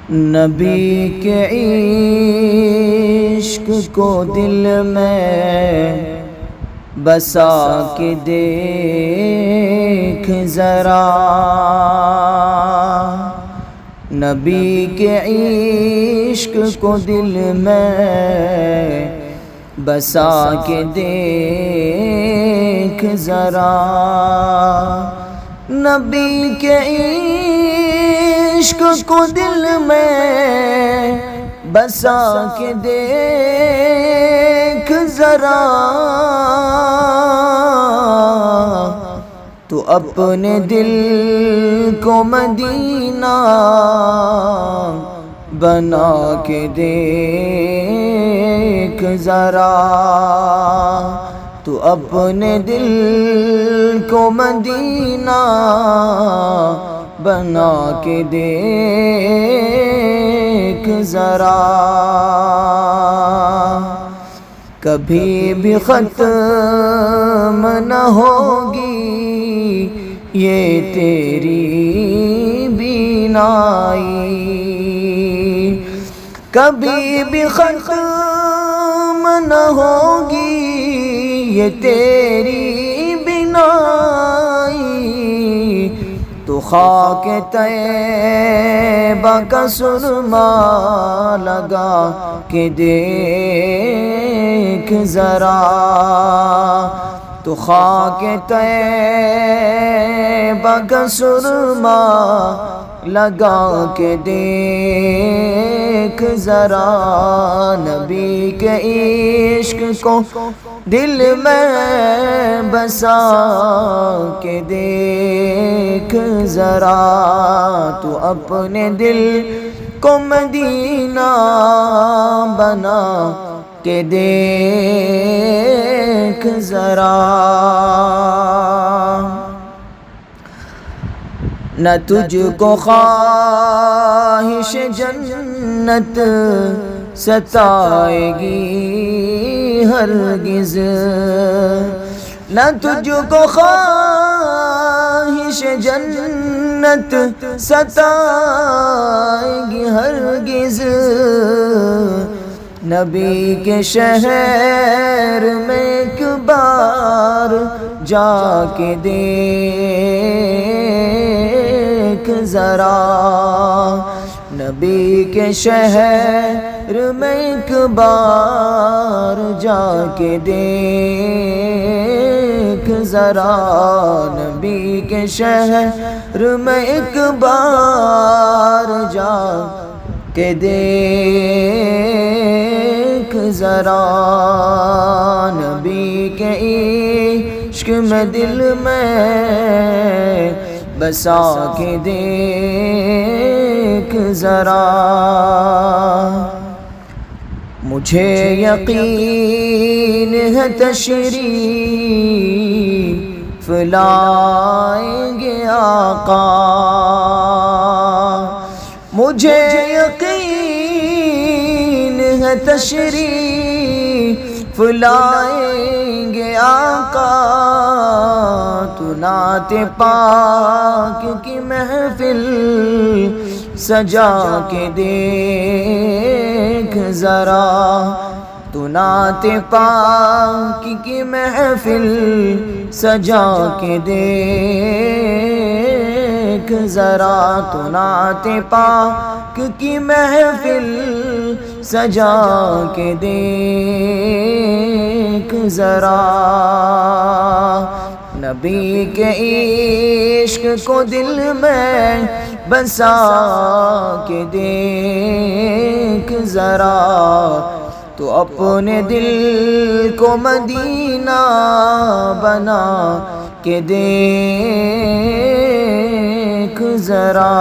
نبی کے عشق کو دل میں بسا کے دیکھ ذرا، نبی کے عشق کو دل میں بسا کے دیکھ ذرا، نبی کے عشق کو دل میں بسا کے دیکھ ذرا، تو اپنے دل کو مدینہ بنا کے دیکھ ذرا، تو اپنے دل کو مدینہ بنا کے دیکھ ذرا، کبھی بھی ختم نہ ہوگی یہ تیری بینائی، کبھی بھی ختم نہ ہوگی یہ تیری بینائی، تو خاک طیبہ کا سرما لگا کے دیکھ ذرا، تو خاک طیبہ کا سرما لگا کے دیکھ ذرا، نبی کے عشق کو دل میں بسا کے دیکھ ذرا، تو اپنے دل کو مدینہ بنا کے دیکھ ذرا، نہ تجھ کو خواہش جنت ستائے گی ہرگز، نہ تجھ کو خواہش جنت ستائے گی ہرگز، نبی کے شہر میں ایک بار جا کے دیکھ ذرا، نبی کے شہر میں ایک بار جا کے دیکھ ذرا، نبی کے شہر میں ایک بار جا کے دیکھ ذرا، نبی کے عشق میں دل میں بسا کے دیکھ ذرا، مجھے یقین ہے تشریف لائیں گے آقا، مجھے یقین ہے تشریف لائیں گے آقا، تو نعت پاک کی محفل سجا کے دیکھ ذرا، تو نعت پاک کی محفل سجا کے دیکھ ذرا، تو نعت پاک کی محفل سجا کے دیکھ ذرا، نبی کے عشق کو دل میں بسا کے دیکھ ذرا، تو اپنے دل کو مدینہ بنا کے دیکھ ذرا۔